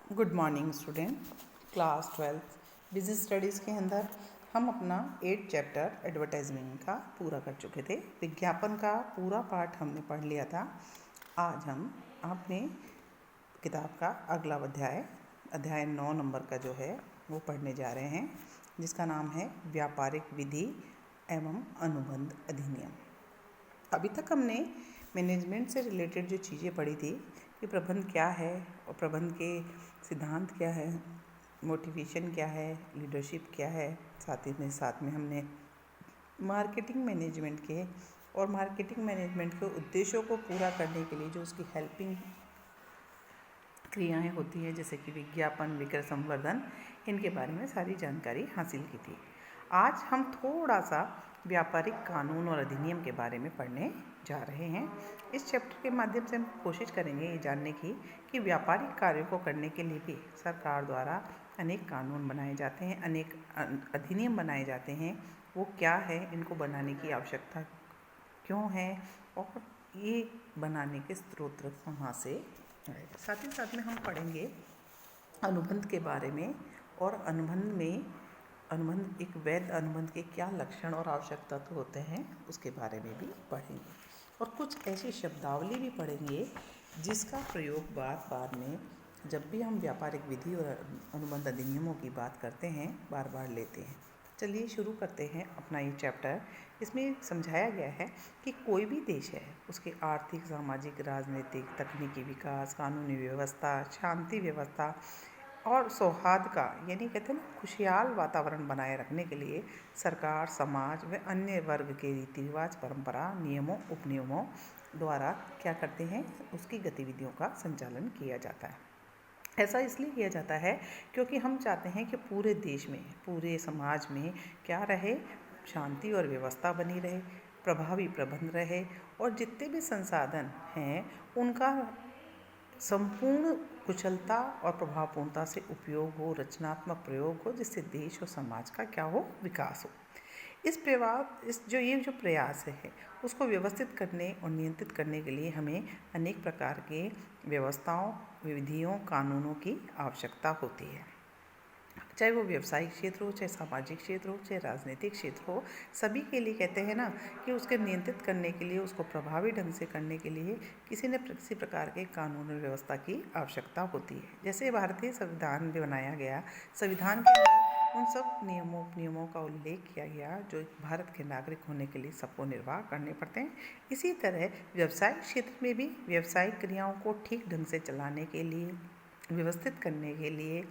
Good morning student. Class 12 business studies के अंदर हम अपना 8 चैप्टर एडवर्टाइजमेंट का पूरा कर चुके थे। विज्ञापन का पूरा पार्ट हमने पढ़ लिया था। आज हम अपने किताब का अगला अध्याय 9 नंबर का जो है वो पढ़ने जा रहे हैं, जिसका नाम है व्यापारिक विधि एवं अनुबंध अधिनियम। अभी तक हमने मैनेजमेंट से रिलेटेड जो चीज़ें पढ़ी थी कि प्रबंध क्या है और प्रबंध के सिद्धांत क्या है, मोटिवेशन क्या है, लीडरशिप क्या है। साथ में हमने मार्केटिंग मैनेजमेंट के और मार्केटिंग मैनेजमेंट के उद्देश्यों को पूरा करने के लिए जो उसकी हेल्पिंग क्रियाएं होती हैं, जैसे कि विज्ञापन, विक्रय संवर्धन, इनके बारे में सारी जानकारी हासिल की थी। आज हम थोड़ा सा व्यापारिक कानून और अधिनियम के बारे में पढ़ने जा रहे हैं। इस चैप्टर के माध्यम से हम कोशिश करेंगे ये जानने की कि व्यापारिक कार्यों को करने के लिए भी सरकार द्वारा अनेक कानून बनाए जाते हैं, अनेक अधिनियम बनाए जाते हैं। वो क्या है, इनको बनाने की आवश्यकता क्यों है और ये बनाने के स्रोत कहाँ से आए। साथ में हम पढ़ेंगे अनुबंध के बारे में, और अनुबंध एक वैध अनुबंध के क्या लक्षण और आवश्यक तत्व होते हैं उसके बारे में भी पढ़ेंगे, और कुछ ऐसी शब्दावली भी पढ़ेंगे जिसका प्रयोग बाद में जब भी हम व्यापारिक विधि और अनुबंध अधिनियमों की बात करते हैं बार बार लेते हैं। चलिए शुरू करते हैं अपना ये चैप्टर। इसमें समझाया गया है कि कोई भी देश है, उसके आर्थिक, सामाजिक, राजनीतिक, तकनीकी विकास, कानूनी व्यवस्था, शांति व्यवस्था और सौहार्द का, यानी कहते हैं ना, खुशहाल वातावरण बनाए रखने के लिए सरकार, समाज व अन्य वर्ग के रीति रिवाज, परंपरा, नियमों, उपनियमों द्वारा क्या करते हैं, उसकी गतिविधियों का संचालन किया जाता है। ऐसा इसलिए किया जाता है क्योंकि हम चाहते हैं कि पूरे देश में, पूरे समाज में क्या रहे, शांति और व्यवस्था बनी रहे, प्रभावी प्रबंध रहे और जितने भी संसाधन हैं उनका संपूर्ण कुशलता और प्रभावपूर्णता से उपयोग हो, रचनात्मक प्रयोग हो, जिससे देश और समाज का क्या हो, विकास हो। ये जो प्रयास है उसको व्यवस्थित करने और नियंत्रित करने के लिए हमें अनेक प्रकार के व्यवस्थाओं, विधियों, कानूनों की आवश्यकता होती है। चाहे वो व्यवसायिक क्षेत्र हो, चाहे सामाजिक क्षेत्र हो, चाहे राजनीतिक क्षेत्र हो, सभी के लिए कहते हैं ना कि उसके नियंत्रित करने के लिए, उसको प्रभावी ढंग से करने के लिए किसी प्रकार के कानून और व्यवस्था की आवश्यकता होती है। जैसे भारतीय संविधान भी बनाया गया, संविधान के अंदर उन सब नियमों का उल्लेख किया गया जो भारत के नागरिक होने के लिए सबको निर्वाह करने पड़ते हैं। इसी तरह व्यवसायिक क्षेत्र में भी व्यावसायिक क्रियाओं को ठीक ढंग से चलाने के लिए, व्यवस्थित करने के लिए,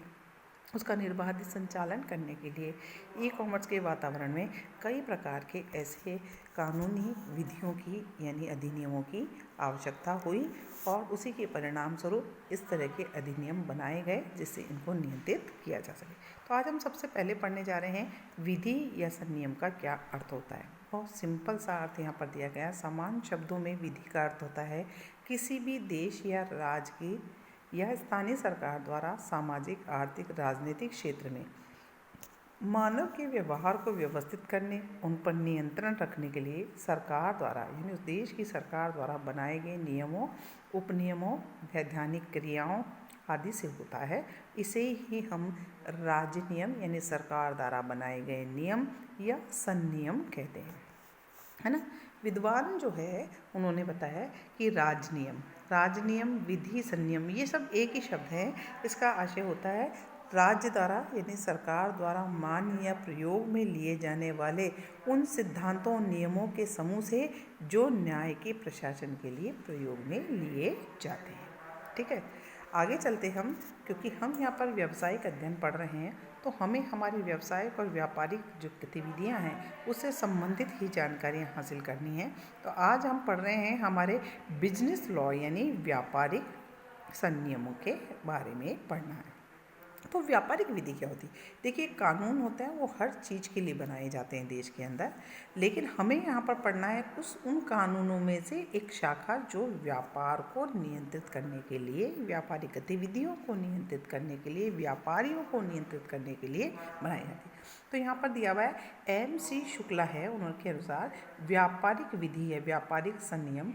उसका निर्बाध संचालन करने के लिए ई कॉमर्स के वातावरण में कई प्रकार के ऐसे कानूनी विधियों की, यानी अधिनियमों की आवश्यकता हुई, और उसी के परिणाम स्वरूप इस तरह के अधिनियम बनाए गए जिससे इनको नियंत्रित किया जा सके। तो आज हम सबसे पहले पढ़ने जा रहे हैं विधि या संनियम का क्या अर्थ होता है। बहुत सिंपल सा अर्थ यहाँ पर दिया गया है। सामान्य शब्दों में विधि का अर्थ होता है किसी भी देश या राज्य की या स्थानीय सरकार द्वारा सामाजिक, आर्थिक, राजनीतिक क्षेत्र में मानव के व्यवहार को व्यवस्थित करने, उन पर नियंत्रण रखने के लिए सरकार द्वारा, यानी उस देश की सरकार द्वारा बनाए गए नियमों, उपनियमों, वैधानिक क्रियाओं आदि से होता है। इसे ही हम राज्य नियम, यानी सरकार द्वारा बनाए गए नियम या संनियम कहते हैं, है ना। विद्वान जो है उन्होंने बताया कि राजनियम, विधि, संनियम, ये सब एक ही शब्द है। इसका आशय होता है राज्य द्वारा, यानी सरकार द्वारा मान्य या प्रयोग में लिए जाने वाले उन सिद्धांतों, नियमों के समूह से जो न्याय के प्रशासन के लिए प्रयोग में लिए जाते हैं। ठीक है, आगे चलते हम, क्योंकि हम यहाँ पर व्यावसायिक अध्ययन पढ़ रहे हैं तो हमें हमारी व्यावसायिक और व्यापारिक जो गतिविधियाँ हैं उससे संबंधित ही जानकारियाँ हासिल करनी है। तो आज हम पढ़ रहे हैं हमारे बिजनेस लॉ, यानी व्यापारिक संनियमों के बारे में पढ़ना है। तो व्यापारिक विधि क्या होती है? देखिए, कानून होता है वो हर चीज़ के लिए बनाए जाते हैं देश के अंदर, लेकिन हमें यहाँ पर पढ़ना है उन कानूनों में से एक शाखा जो व्यापार को नियंत्रित करने के लिए, व्यापारिक गतिविधियों को नियंत्रित करने के लिए, व्यापारियों को नियंत्रित करने के लिए बनाई जाती है। तो यहाँ पर दिया हुआ है MC शुक्ला है, उनके अनुसार व्यापारिक विधि है, व्यापारिक संनियम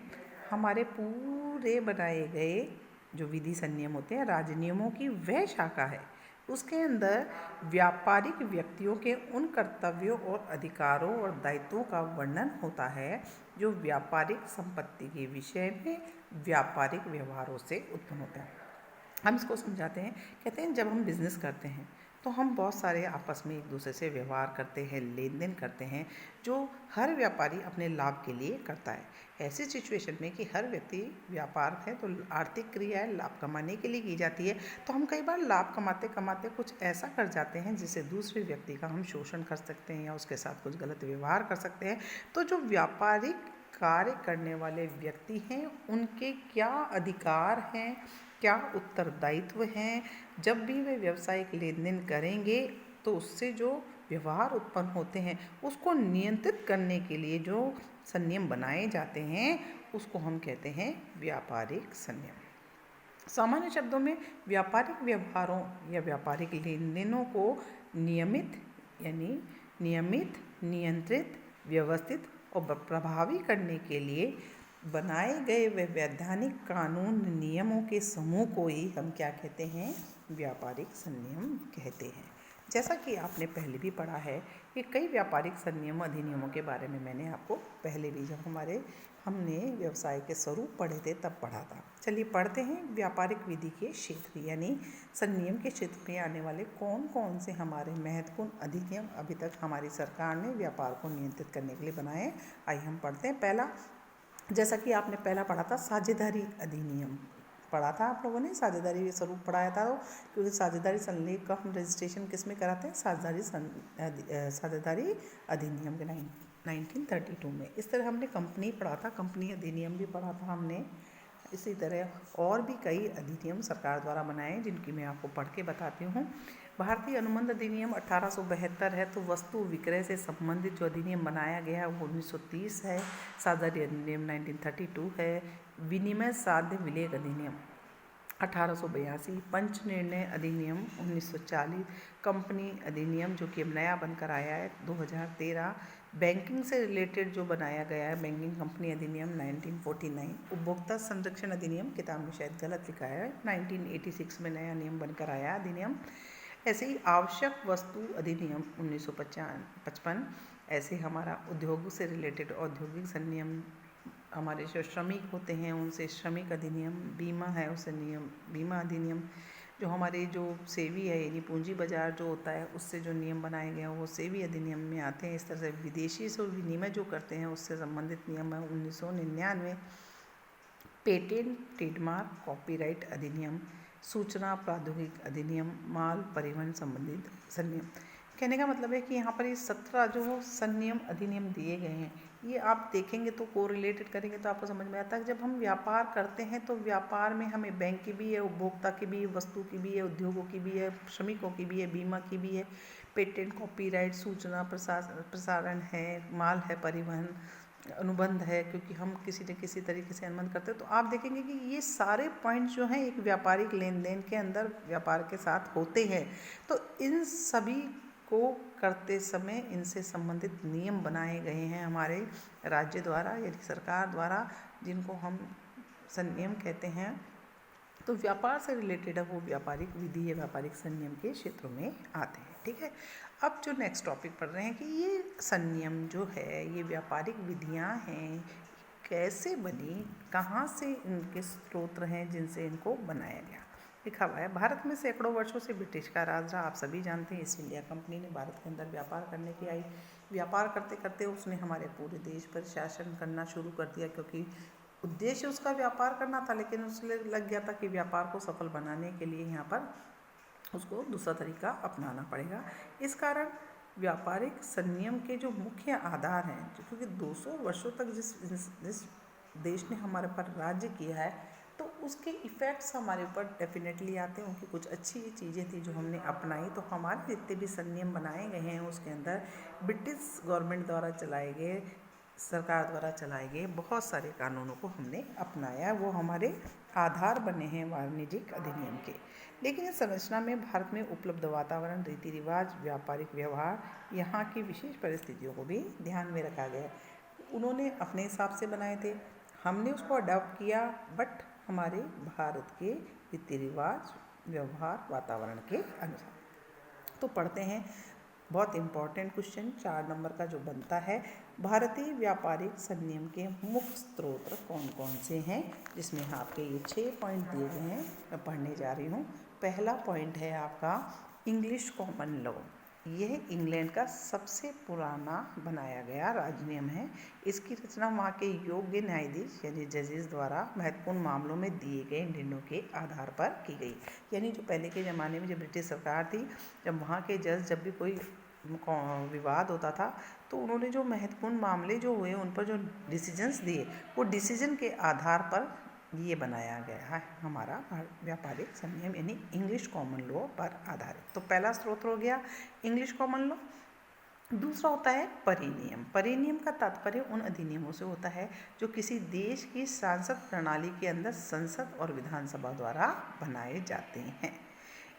हमारे पूरे बनाए गए जो विधि संनियम होते हैं राजनियमों की वह शाखा है, उसके अंदर व्यापारिक व्यक्तियों के उन कर्तव्यों और अधिकारों और दायित्वों का वर्णन होता है जो व्यापारिक संपत्ति के विषय में व्यापारिक व्यवहारों से उत्पन्न होता है। हम इसको समझाते हैं, कहते हैं जब हम बिजनेस करते हैं तो हम बहुत सारे आपस में एक दूसरे से व्यवहार करते हैं, लेन देन करते हैं, जो हर व्यापारी अपने लाभ के लिए करता है। ऐसी सिचुएशन में कि हर व्यक्ति व्यापार है तो आर्थिक क्रियाएं लाभ कमाने के लिए की जाती है, तो हम कई बार लाभ कमाते कमाते कुछ ऐसा कर जाते हैं जिससे दूसरे व्यक्ति का हम शोषण कर सकते हैं या उसके साथ कुछ गलत व्यवहार कर सकते हैं। तो जो व्यापारिक कार्य करने वाले व्यक्ति हैं उनके क्या अधिकार हैं, क्या उत्तरदायित्व हैं, जब भी वे व्यावसायिक लेन देन करेंगे तो उससे जो व्यवहार उत्पन्न होते हैं उसको नियंत्रित करने के लिए जो संनियम बनाए जाते हैं उसको हम कहते हैं व्यापारिक संनियम। सामान्य शब्दों में व्यापारिक व्यवहारों या व्यापारिक लेन देनों को नियमित नियंत्रित, व्यवस्थित और प्रभावी करने के लिए बनाए गए वे वैधानिक कानून नियमों के समूह को ही हम क्या कहते हैं, व्यापारिक संनियम कहते हैं। जैसा कि आपने पहले भी पढ़ा है कि कई व्यापारिक संनियम अधिनियमों के बारे में मैंने आपको पहले भी जब हमने व्यवसाय के स्वरूप पढ़े थे तब पढ़ा था। चलिए पढ़ते हैं व्यापारिक विधि के क्षेत्र यानी संनियम के क्षेत्र में आने वाले कौन कौन से हमारे महत्वपूर्ण अधिनियम अभी तक हमारी सरकार ने व्यापार को नियंत्रित करने के लिए बनाए। आइए हम पढ़ते हैं। पहला, जैसा कि आपने पहला पढ़ा था साझेदारी अधिनियम पढ़ा था आप लोगों ने, साझेदारी स्वरूप पढ़ाया था, क्योंकि साझेदारी संलेख का हम रजिस्ट्रेशन किस में कराते हैं, साझेदारी अधिनियम के 1932 में। इस तरह हमने कंपनी पढ़ा था, कंपनी अधिनियम भी पढ़ा था हमने। इसी तरह और भी कई अधिनियम सरकार द्वारा बनाए जिनकी मैं आपको पढ़ के बताती हूँ। भारतीय अनुबंध अधिनियम 1872 है, तो वस्तु विक्रय से संबंधित जो अधिनियम बनाया गया है वो 1930 है। साझेदारी अधिनियम 1932 है। विनिमय साध्य विलेख अधिनियम 1882, पंच निर्णय अधिनियम 1940, कंपनी अधिनियम जो कि अब नया बनकर आया है 2013, बैंकिंग से रिलेटेड जो बनाया गया है बैंकिंग कंपनी अधिनियम 1949, उपभोक्ता संरक्षण अधिनियम, किताब में शायद गलत लिखा है, 1986 में नया नियम बनकर आया अधिनियम। ऐसे ही आवश्यक वस्तु अधिनियम 1955, ऐसे हमारा उद्योग से रिलेटेड औद्योगिक संनियम, हमारे जो श्रमिक होते हैं उनसे श्रमिक अधिनियम, बीमा है उससे नियम बीमा अधिनियम, जो हमारे जो सेवी है यानी पूंजी बाजार जो होता है उससे जो नियम बनाए गए हैं वो सेवी अधिनियम में आते हैं। इस तरह से विदेशी से विनिमय जो करते हैं उससे संबंधित नियम है 1999। पेटेंट, ट्रेडमार्क, कॉपीराइट अधिनियम, सूचना प्रौद्योगिकी अधिनियम, माल परिवहन संबंधित संनियम। कहने का मतलब है कि यहाँ पर ये 17 जो संनियम अधिनियम दिए गए हैं ये आप देखेंगे तो कोरिलेटेड करेंगे तो आपको समझ में आता है कि जब हम व्यापार करते हैं तो व्यापार में हमें बैंक की भी है, उपभोक्ता की भी है, वस्तु की भी है, उद्योगों की भी है, श्रमिकों की भी है, बीमा की भी है, पेटेंट, कॉपीराइट, सूचना प्रसारण है, माल है परिवहन, अनुबंध है क्योंकि हम किसी न किसी तरीके से अनुबंध करते हैं। तो आप देखेंगे कि ये सारे पॉइंट्स जो हैं एक व्यापारिक लेन देन के अंदर व्यापार के साथ होते हैं। तो इन सभी को करते समय इनसे संबंधित नियम बनाए गए हैं हमारे राज्य द्वारा यानी सरकार द्वारा, जिनको हम संनियम कहते हैं। तो व्यापार से रिलेटेड है वो व्यापारिक विधि या व्यापारिक संनियम के क्षेत्रों में आते हैं। ठीक है, अब जो नेक्स्ट टॉपिक पढ़ रहे हैं कि ये संनियम जो है ये व्यापारिक विधियां हैं कैसे बनी, कहाँ से इनके स्रोत हैं जिनसे इनको बनाया गया। लिखा हुआ है भारत में सैकड़ों वर्षों से ब्रिटिश का राज रहा। आप सभी जानते हैं ईस्ट इंडिया कंपनी ने भारत के अंदर व्यापार करने की आई। व्यापार करते करते उसने हमारे पूरे देश पर शासन करना शुरू कर दिया, क्योंकि उद्देश्य उसका व्यापार करना था, लेकिन उसने लग गया था कि व्यापार को सफल बनाने के लिए यहाँ पर उसको दूसरा तरीका अपनाना पड़ेगा। इस कारण व्यापारिक संनियम के जो मुख्य आधार हैं, क्योंकि 200 वर्षों तक जिस देश ने हमारे पर राज्य किया है तो उसके इफ़ेक्ट्स हमारे ऊपर डेफिनेटली आते हैं। उनकी कुछ अच्छी चीज़ें थी जो हमने अपनाई, तो हमारे जितने भी संनियम बनाए गए हैं उसके अंदर ब्रिटिश गवर्नमेंट द्वारा चलाए गए, सरकार द्वारा चलाए गए बहुत सारे कानूनों को हमने अपनाया, वो हमारे आधार बने हैं वाणिज्यिक अधिनियम के। लेकिन इस संरचना में भारत में उपलब्ध वातावरण, रीति रिवाज, व्यापारिक व्यवहार, यहाँ की विशेष परिस्थितियों को भी ध्यान में रखा गया। उन्होंने अपने हिसाब से बनाए थे, हमने उसको अडॉप्ट किया, बट हमारे भारत के रीति रिवाज, व्यवहार, वातावरण के अनुसार। तो पढ़ते हैं, बहुत इम्पॉर्टेंट क्वेश्चन 4 नंबर का जो बनता है, भारतीय व्यापारिक संनियम के मुख्य स्रोत कौन कौन से हैं, जिसमें आपके ये 6 पॉइंट दिए गए हैं, मैं पढ़ने जा रही हूँ। पहला पॉइंट है आपका इंग्लिश कॉमन लॉ। यह इंग्लैंड का सबसे पुराना बनाया गया राज्यनियम है। इसकी रचना वहाँ के योग्य न्यायाधीश यानी जजेस द्वारा महत्वपूर्ण मामलों में दिए गए निर्णयों के आधार पर की गई। यानी जो पहले के ज़माने में जब ब्रिटिश सरकार थी, जब वहाँ के जज जब भी कोई विवाद होता था तो उन्होंने जो महत्वपूर्ण मामले जो हुए उन पर जो डिसीजंस दिए, वो डिसीजन के आधार पर ये बनाया गया है हमारा व्यापारिक संनियम यानी इंग्लिश कॉमन लॉ पर आधारित। तो पहला स्रोत हो गया इंग्लिश कॉमन लॉ। दूसरा होता है परिनियम। परिनियम का तात्पर्य उन अधिनियमों से होता है जो किसी देश की सांसद प्रणाली के अंदर संसद और विधानसभा द्वारा बनाए जाते हैं।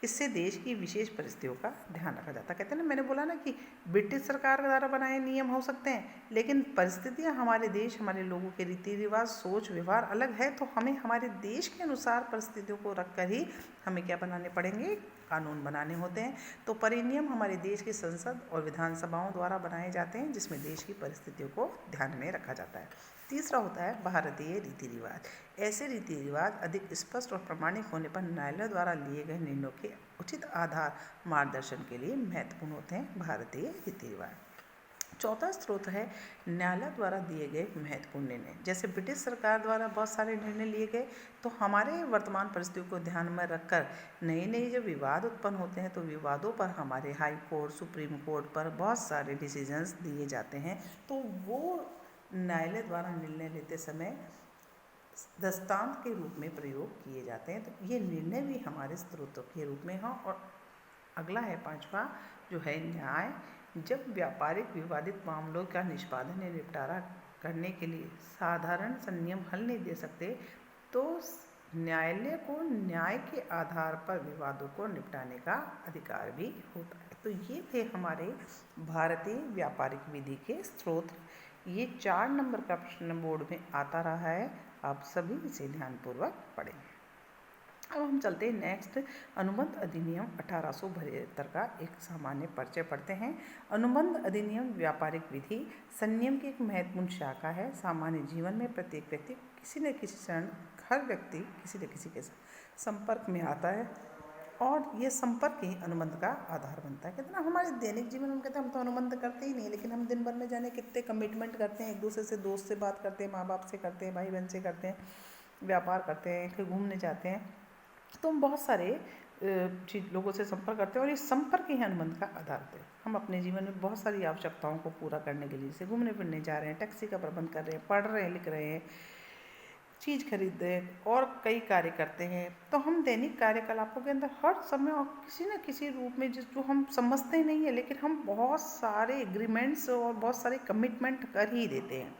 इससे देश की विशेष परिस्थितियों का ध्यान रखा जाता है। कहते हैं ना, मैंने बोला ना कि ब्रिटिश सरकार द्वारा बनाए नियम हो सकते हैं, लेकिन परिस्थितियां हमारे देश, हमारे लोगों के रीति रिवाज, सोच, व्यवहार अलग है, तो हमें हमारे देश के अनुसार परिस्थितियों को रखकर ही हमें क्या बनाने पड़ेंगे, कानून बनाने होते हैं। तो परिनियम हमारे देश की संसद और विधानसभाओं द्वारा बनाए जाते हैं, जिसमें देश की परिस्थितियों को ध्यान में रखा जाता है। तीसरा होता है भारतीय रीति रिवाज। ऐसे रीति रिवाज अधिक स्पष्ट और प्रामाणिक होने पर न्यायालय द्वारा लिए गए निर्णयों के उचित आधार मार्गदर्शन के लिए महत्वपूर्ण होते हैं भारतीय रीति रिवाज। चौथा स्रोत है न्यायालय द्वारा दिए गए महत्वपूर्ण निर्णय। जैसे ब्रिटिश सरकार द्वारा बहुत सारे निर्णय लिए गए, तो हमारे वर्तमान परिस्थितियों को ध्यान में रखकर नए नए जब विवाद उत्पन्न होते हैं तो विवादों पर हमारे हाई कोर्ट, सुप्रीम कोर्ट पर बहुत सारे डिसीजंस दिए जाते हैं। तो वो न्यायालय द्वारा निर्णय लेते समय दृष्टांत के रूप में प्रयोग किए जाते हैं। तो ये निर्णय भी हमारे स्रोतों के रूप में हैं। और अगला है पांचवा, जो है न्याय। जब व्यापारिक विवादित मामलों का निष्पादन या निपटारा करने के लिए साधारण संनियम हल नहीं दे सकते, तो न्यायालय को न्याय के आधार पर विवादों को निपटाने का अधिकार भी होता है। तो ये थे हमारे भारतीय व्यापारिक विधि के स्रोत। ये 4 नंबर का प्रश्न बोर्ड में आता रहा है, आप सभी इसे ध्यानपूर्वक पढ़ें। अब हम चलते हैं नेक्स्ट, अनुबंध अधिनियम 1872 का एक सामान्य परिचय पढ़ते हैं। अनुबंध अधिनियम व्यापारिक विधि संनियम की एक महत्वपूर्ण शाखा है। सामान्य जीवन में प्रत्येक व्यक्ति किसी न किसी क्षण, हर व्यक्ति किसी न किसी के संपर्क में आता है और ये संपर्क ही अनुबंध का आधार बनता है। कहते हैं ना, हमारे दैनिक जीवन में कहते हैं हम तो अनुबंध करते ही नहीं, लेकिन हम दिन भर में जाने कितने कमिटमेंट करते हैं, एक दूसरे से, दोस्त से बात करते हैं, माँ बाप से करते हैं, भाई बहन से करते हैं, व्यापार करते हैं, कहीं घूमने जाते हैं, तो हम बहुत सारे लोगों से संपर्क करते हैं और ये संपर्क ही अनुबंध का आधार है। हम अपने जीवन में बहुत सारी आवश्यकताओं को पूरा करने के लिए, जैसे घूमने फिरने जा रहे हैं, टैक्सी का प्रबंध कर रहे हैं, पढ़ रहे हैं, लिख रहे हैं, चीज़ खरीद रहे हैं और कई कार्य करते हैं, तो हम दैनिक कार्यकलापों के अंदर हर समय और किसी न किसी रूप में जो हम समझते नहीं है, लेकिन हम बहुत सारे एग्रीमेंट्स और बहुत सारे कमिटमेंट कर ही देते हैं।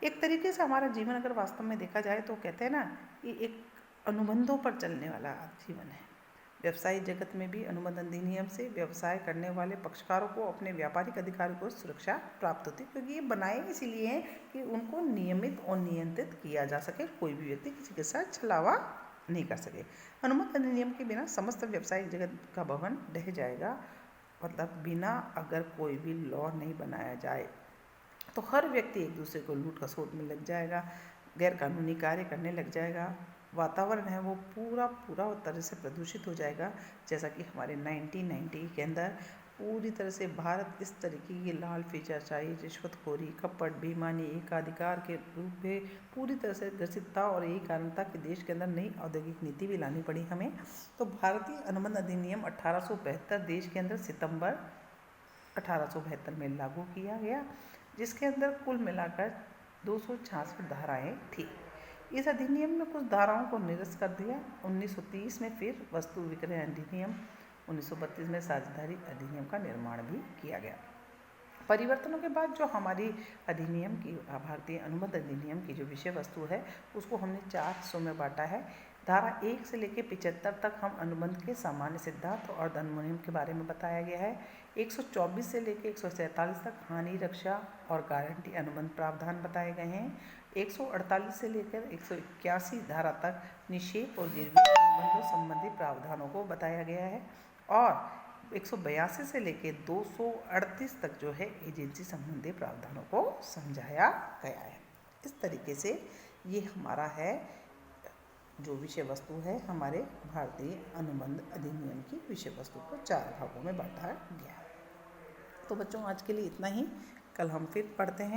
एक तरीके से हमारा जीवन अगर वास्तव में देखा जाए तो कहते हैं ना, ये एक अनुबंधों पर चलने वाला जीवन है। व्यवसायिक जगत में भी अनुबंध अधिनियम से व्यवसाय करने वाले पक्षकारों को अपने व्यापारिक अधिकार को सुरक्षा प्राप्त होती है, क्योंकि ये बनाए इसीलिए हैं कि उनको नियमित और नियंत्रित किया जा सके, कोई भी व्यक्ति किसी के साथ छलावा नहीं कर सके। अनुबंध अधिनियम के बिना समस्त व्यावसायिक जगत का भवन ढह जाएगा। मतलब बिना अगर कोई भी लॉ नहीं बनाया जाए तो हर व्यक्ति एक दूसरे को लूट खसोट में लग जाएगा, गैर कानूनी कार्य करने लग जाएगा, वातावरण है वो पूरा तरह से प्रदूषित हो जाएगा। जैसा कि हमारे 1990 के अंदर पूरी तरह से भारत इस तरीके की लाल फीचरचाई, रिश्वतखोरी, कपट, बेईमानी, एकाधिकार के रूप में पूरी तरह से ग्रसित था और यही कारण था कि देश के अंदर नई औद्योगिक नीति भी लानी पड़ी हमें। तो भारतीय अनुबंध अधिनियम 1872 देश के अंदर सितंबर 1872 में लागू किया गया, जिसके अंदर कुल मिलाकर 266 धाराएँ थी। इस अधिनियम में कुछ धाराओं को निरस्त कर दिया। 1930 में फिर वस्तु विक्रय अधिनियम, 1932 में साझेदारी अधिनियम का निर्माण भी किया गया। परिवर्तनों के बाद जो हमारी अधिनियम की, भारतीय अनुबंध अधिनियम की जो विषय वस्तु है, उसको हमने 4 हिस्सों में बांटा है। धारा 1 से लेकर 75 तक हम अनुबंध के सामान्य सिद्धांत और अधिनियम के बारे में बताया गया है। 124 से लेकर 147 तक हानि रक्षा और गारंटी अनुबंध प्रावधान बताए गए हैं। 148 से लेकर 181 धारा तक निक्षेप और गिरवी अनुबंधों संबंधी प्रावधानों को बताया गया है और 182 से लेकर 238 तक जो है एजेंसी संबंधी प्रावधानों को समझाया गया है। इस तरीके से ये हमारा है जो विषय वस्तु है हमारे भारतीय अनुबंध अधिनियम की विषय वस्तु को 4 भागों में बांटा गया है। तो बच्चों आज के लिए इतना ही, कल हम फिर पढ़ते हैं।